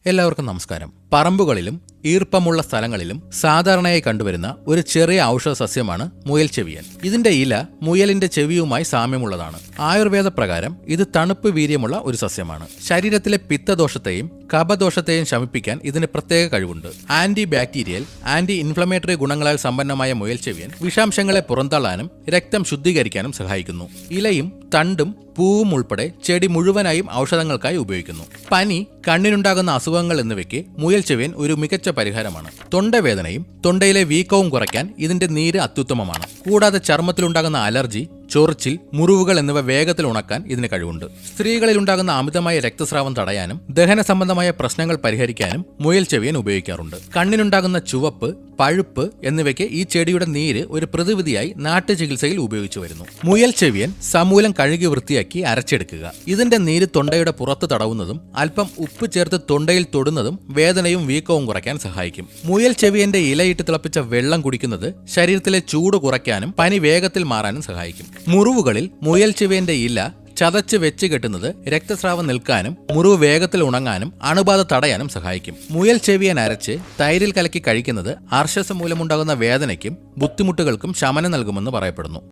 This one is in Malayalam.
എല്ലാവർക്കും നമസ്കാരം. പറമ്പുകളിലും ഈർപ്പമുള്ള സ്ഥലങ്ങളിലും സാധാരണയായി കണ്ടുവരുന്ന ഒരു ചെറിയ ഔഷധ സസ്യമാണ് മുയൽ ചെവിയൻ. ഇതിന്റെ ഇല മുയലിന്റെ ചെവിയുമായി സാമ്യമുള്ളതാണ്. ആയുർവേദ പ്രകാരം ഇത് തണുപ്പ് വീര്യമുള്ള ഒരു സസ്യമാണ്. ശരീരത്തിലെ പിത്തദോഷത്തെയും കഫദോഷത്തെയും ശമിപ്പിക്കാൻ ഇതിന് പ്രത്യേക കഴിവുണ്ട്. ആന്റി ബാക്ടീരിയൽ, ആന്റി ഇൻഫ്ലമേറ്ററി ഗുണങ്ങളാൽ സമ്പന്നമായ മുയൽ ചെവിയൻ വിഷാംശങ്ങളെ പുറന്തള്ളാനും രക്തം ശുദ്ധീകരിക്കാനും സഹായിക്കുന്നു. ഇലയും തണ്ടും പൂവും ഉൾപ്പെടെ ചെടി മുഴുവനായും ഔഷധങ്ങൾക്കായി ഉപയോഗിക്കുന്നു. പനി, കണ്ണിനുണ്ടാകുന്ന അസുഖങ്ങൾ എന്നിവയ്ക്ക് മുയൽ ചെവിയൻ ഒരു മികച്ച പരിഹാരമാണ്. തൊണ്ടവേദനയും തൊണ്ടയിലെ വീക്കവും കുറയ്ക്കാൻ ഇതിന്റെ നീര് അത്യുത്തമമാണ്. കൂടാതെ ചർമ്മത്തിലുണ്ടാകുന്ന അലർജി, ചൊറിച്ചിൽ, മുറിവുകൾ എന്നിവ വേഗത്തിൽ ഉണക്കാൻ ഇതിന് കഴിവുണ്ട്. സ്ത്രീകളിൽ ഉണ്ടാകുന്ന അമിതമായ രക്തസ്രാവം തടയാനും ദഹന സംബന്ധമായ പ്രശ്നങ്ങൾ പരിഹരിക്കാനും മുയൽ ചെവിയൻ ഉപയോഗിക്കാറുണ്ട്. കണ്ണിനുണ്ടാകുന്ന ചുവപ്പ്, പഴുപ്പ് എന്നിവയ്ക്ക് ഈ ചെടിയുടെ നീര് ഒരു പ്രതിവിധിയായി നാട്ടുചികിത്സയിൽ ഉപയോഗിച്ചു വരുന്നു. മുയൽ ചെവിയൻ സമൂലം കഴുകി വൃത്തിയാക്കി അരച്ചെടുക്കുക. ഇതിന്റെ നീര് തൊണ്ടയുടെ പുറത്ത് തടവുന്നതും അല്പം ഉപ്പ് ചേർത്ത് തൊണ്ടയിൽ തൊടുന്നതും വേദനയും വീക്കവും കുറയ്ക്കാൻ സഹായിക്കും. മുയൽ ചെവിയന്റെ ഇലയിട്ട് തിളപ്പിച്ച വെള്ളം കുടിക്കുന്നത് ശരീരത്തിലെ ചൂട് കുറയ്ക്കാനും പനി വേഗത്തിൽ മാറാനും സഹായിക്കും. മുറിവുകളിൽ മുയൽ ചെവിയന്റെ ഇല ചതച്ച് വെച്ച് കെട്ടുന്നത് രക്തസ്രാവം നിൽക്കാനും മുറിവ് വേഗത്തിൽ ഉണങ്ങാനും അണുബാധ തടയാനും സഹായിക്കും. മുയൽ ചെവിയൻ അരച്ച് തൈരിൽ കലക്കി കഴിക്കുന്നത് അർശസ് മൂലമുണ്ടാകുന്ന വേദനയ്ക്കും ബുദ്ധിമുട്ടുകൾക്കും ശമനം നൽകുമെന്ന് പറയപ്പെടുന്നു.